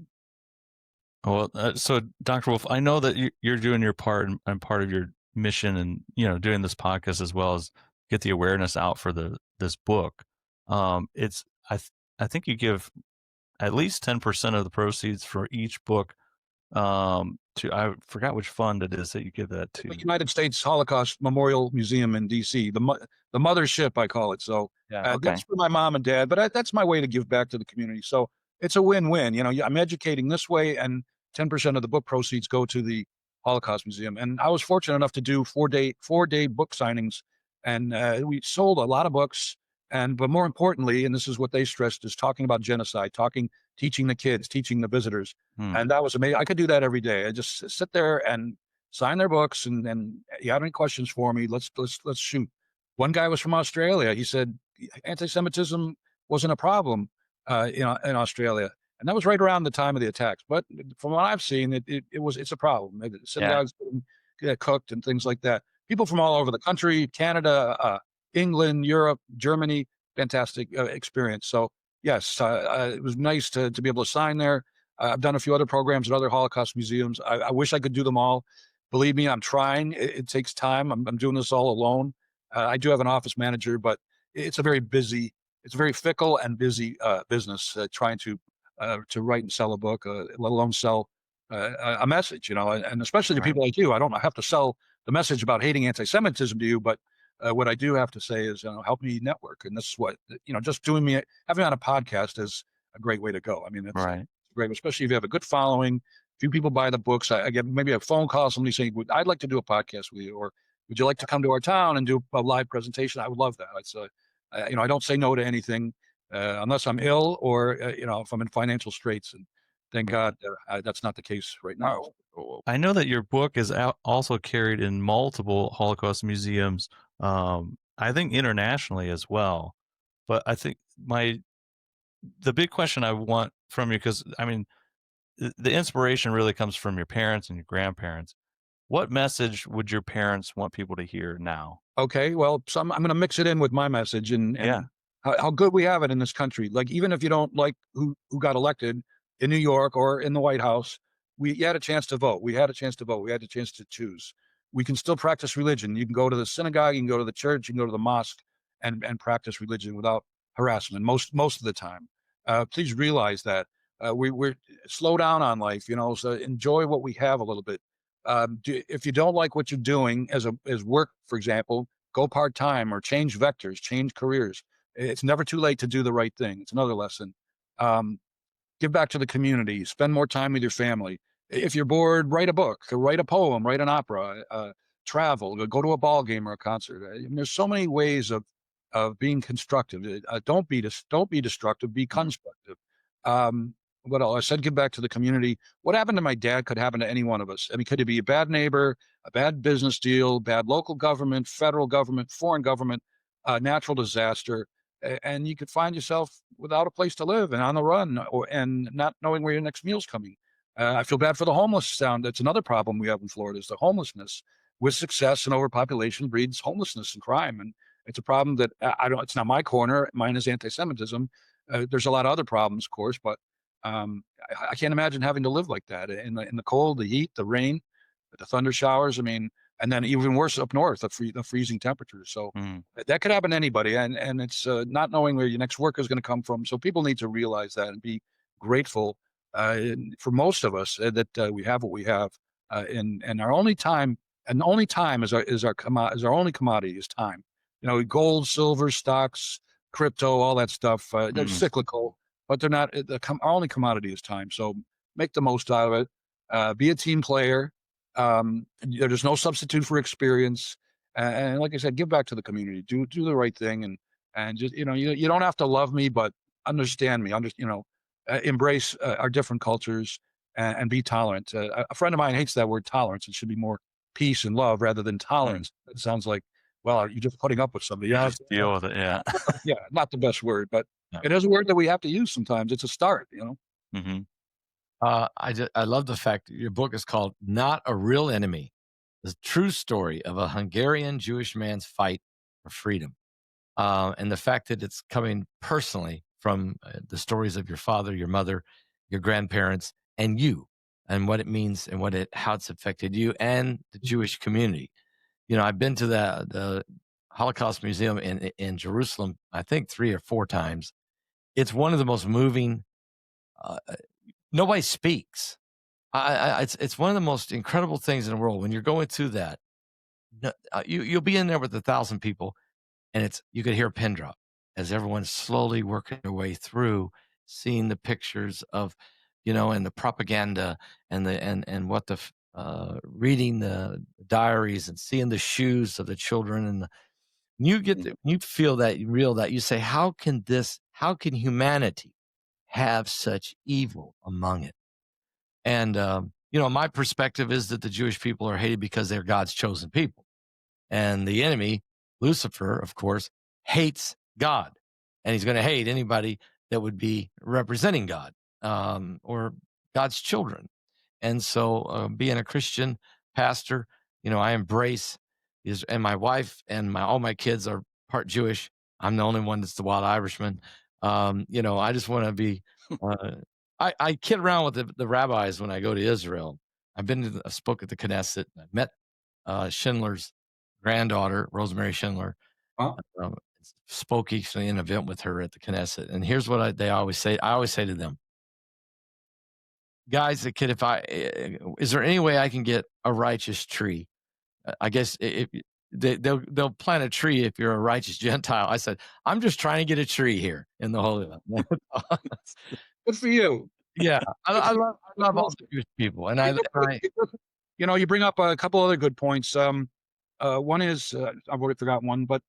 Well, so Dr. Wolf, I know that you're doing your part and part of your mission, and doing this podcast as well as get the awareness out for this book. I think you give at least 10% of the proceeds for each book to I forgot which fund it is that you give that to. The United States Holocaust Memorial Museum in D.C., the mothership, I call it. So Yeah. Okay. that's for my mom and dad, but that's my way to give back to the community. So it's a win-win. You know, I'm educating this way, and 10% of the book proceeds go to the Holocaust Museum. And I was fortunate enough to do four-day book signings, and we sold a lot of books. But more importantly, and this is what they stressed, is talking about genocide, teaching the kids, teaching the visitors. Hmm. And that was amazing. I could do that every day. I just sit there and sign their books, and you have any questions for me? Let's shoot. One guy was from Australia. He said anti-Semitism wasn't a problem, in Australia, and that was right around the time of the attacks. But from what I've seen, it's a problem. Synagogues get cooked and things like that. People from all over the country, Canada, England, Europe, Germany, fantastic experience. So yes, it was nice to be able to sign there. I've done a few other programs at other Holocaust museums. I wish I could do them all. Believe me, I'm trying. It takes time. I'm doing this all alone. I do have an office manager, but it's a very fickle and busy business trying to write and sell a book, let alone sell a message, and especially to people like you. I don't have to sell the message about hating anti-Semitism to you, but what I do have to say is, help me network. And this is what, just having me on a podcast is a great way to go. I mean, it's great, especially if you have a good following. Few people buy the books. I get maybe a phone call, somebody saying, I'd like to do a podcast with you, or would you like to come to our town and do a live presentation? I would love that. It's I don't say no to anything unless I'm ill or, if I'm in financial straits. And thank God that's not the case right now. I know that your book is also carried in multiple Holocaust museums, I think internationally as well. But I think the big question I want from you, because I mean, the inspiration really comes from your parents and your grandparents. What message would your parents want people to hear now? Okay, well, I'm going to mix it in with my message and how good we have it in this country. Like, even if you don't like who got elected in New York or in the White House, you had a chance to vote. We had a chance to vote. We had a chance to choose. We can still practice religion. You can go to the synagogue, you can go to the church, you can go to the mosque and practice religion without harassment most of the time. Please realize that we're slow down on life, so enjoy what we have a little bit. If you don't like what you're doing as work, for example, go part-time or change vectors, change careers. It's never too late to do the right thing. It's another lesson. Give back to the community, spend more time with your family. If you're bored, write a book, write a poem, write an opera, travel, go to a ball game or a concert. I mean, there's so many ways of being constructive. Don't be destructive, be constructive. What else? I said give back to the community. What happened to my dad could happen to any one of us. I mean, could it be a bad neighbor, a bad business deal, bad local government, federal government, foreign government, natural disaster, and you could find yourself without a place to live and on the run, and not knowing where your next meal's coming. I feel bad for the homeless. That's another problem we have in Florida, is the homelessness. With success and overpopulation breeds homelessness and crime, and it's a problem that it's not my corner. Mine is anti-Semitism. There's a lot of other problems, of course, but I can't imagine having to live like that in the cold, the heat, the rain, the thunder showers. I mean, and then even worse up north, the freezing temperatures. So that could happen to anybody, and it's not knowing where your next work is going to come from. So people need to realize that and be grateful for most of us that we have what we have, and our only time, and the only time is our only commodity is time. Gold, silver, stocks, crypto, all that stuff. They're cyclical, but they're not. Our only commodity is time. So make the most out of it. Be a team player. There's no substitute for experience. And like I said, give back to the community. Do the right thing, and just you don't have to love me, but understand me. Embrace our different cultures and be tolerant. A friend of mine hates that word tolerance. It should be more peace and love rather than tolerance. It sounds like, well, are you just putting up with somebody? Yeah, deal with it. Yeah, yeah, not the best word, but it is a word that we have to use sometimes. It's a start, Mm-hmm. I love the fact that your book is called "Not a Real Enemy: The True Story of a Hungarian Jewish Man's Fight for Freedom," and the fact that it's coming personally from the stories of your father, your mother, your grandparents, and you, and what it means and how it's affected you and the Jewish community. I've been to the Holocaust Museum in Jerusalem, I think 3 or 4 times. It's one of the most moving. Nobody speaks. It's one of the most incredible things in the world when you're going through that. You'll be in there with 1,000 people, and you could hear a pin drop as everyone's slowly working their way through, seeing the pictures of, and the propaganda and what reading the diaries and seeing the shoes of the children, and you feel that, you real that, you say, how can humanity have such evil among it? And my perspective is that the Jewish people are hated because they're God's chosen people. And the enemy, Lucifer, of course, hates God. And he's going to hate anybody that would be representing God or God's children. And so being a Christian pastor, I embrace and my wife and all my kids are part Jewish. I'm the only one that's the wild Irishman. I just want to be, I kid around with the rabbis when I go to Israel. I spoke at the Knesset. I met Schindler's granddaughter, Rosemary Schindler. Huh? Spoke actually in an event with her at the Knesset. And here's what I always say to them. Guys, the kid, is there any way I can get a righteous tree? I guess if they'll plant a tree if you're a righteous Gentile. I said, I'm just trying to get a tree here in the Holy Land. Good for you. Yeah, I love all the Jewish people, and you bring up a couple other good points. One is I've already forgotten one, but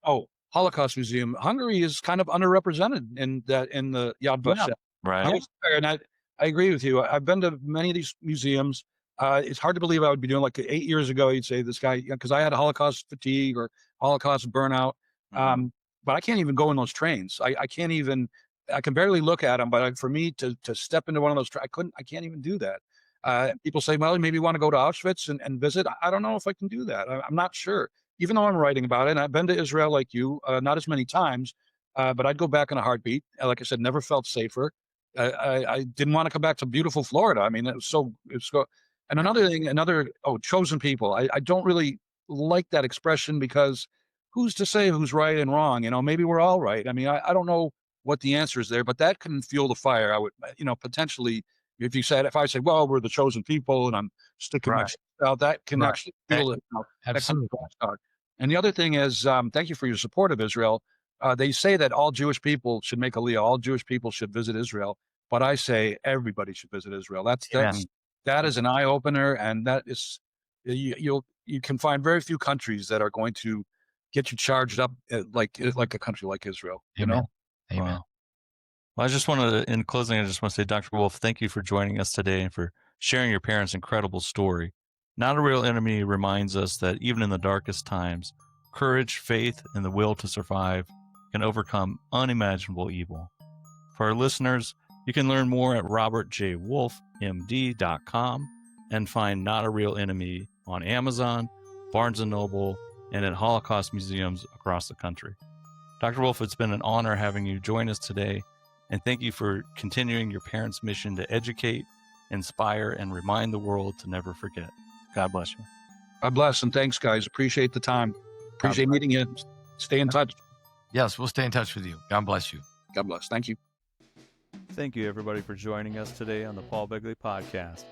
Holocaust Museum. Hungary is kind of underrepresented in the Yad Vashem. Right. And I agree with you. I've been to many of these museums. It's hard to believe I would be doing, like 8 years ago, you'd say this guy, because I had a Holocaust fatigue or Holocaust burnout. Mhm. But I can't even go in those trains. I can't even, I can barely look at them, but for me to step into one of those, I can't even do that. People say, well, maybe you want to go to Auschwitz and visit. I don't know if I can do that. I'm not sure. Even though I'm writing about it, and I've been to Israel like you, not as many times, but I'd go back in a heartbeat. Like I said, never felt safer. I didn't want to come back to beautiful Florida. I mean, it's so. And another thing, chosen people. I don't really like that expression, because who's to say who's right and wrong? Maybe we're all right. I mean, I don't know what the answer is there, but that can fuel the fire. I would, potentially, if I say, well, we're the chosen people and I'm sticking my chest out, that can actually fuel it. Absolutely. And the other thing is, thank you for your support of Israel. They say that all Jewish people should make Aliyah, all Jewish people should visit Israel, but I say everybody should visit Israel. That is an eye opener, and that is, you can find very few countries that are going to get you charged up like a country like Israel. Amen. Wow. Well, in closing, I just want to say, Dr. Wolf, thank you for joining us today and for sharing your parents' incredible story. Not a Real Enemy reminds us that even in the darkest times, courage, faith, and the will to survive can overcome unimaginable evil. For our listeners, you can learn more at robertjwolfmd.com and find Not a Real Enemy on Amazon, Barnes & Noble, and at Holocaust museums across the country. Dr. Wolf, it's been an honor having you join us today, and thank you for continuing your parents' mission to educate, inspire, and remind the world to never forget. God bless you. God bless, and thanks, guys. Appreciate the time. Appreciate meeting you. Stay in touch. Yes, we'll stay in touch with you. God bless you. God bless. Thank you. Thank you, everybody, for joining us today on the Paul Begley Podcast.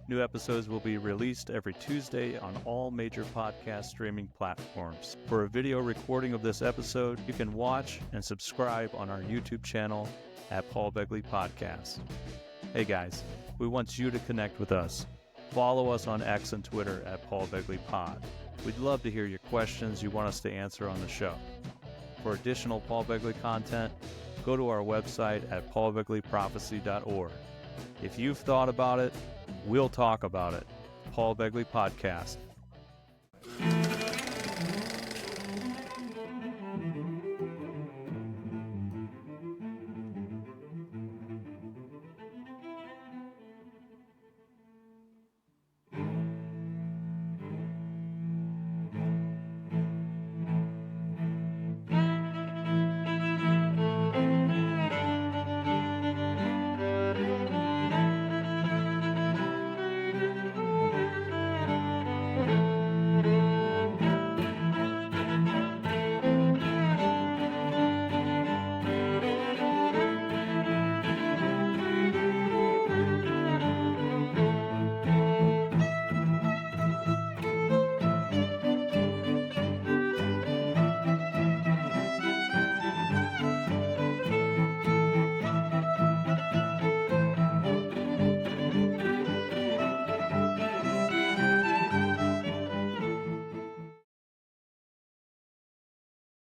New episodes will be released every Tuesday on all major podcast streaming platforms. For a video recording of this episode, you can watch and subscribe on our YouTube channel at Paul Begley Podcast. Hey guys, we want you to connect with us. Follow us on X and Twitter at Paul Begley Pod. We'd love to hear your questions you want us to answer on the show. For additional Paul Begley content, go to our website at paulbegleyprophecy.org. If you've thought about it, we'll talk about it. Paul Begley Podcast.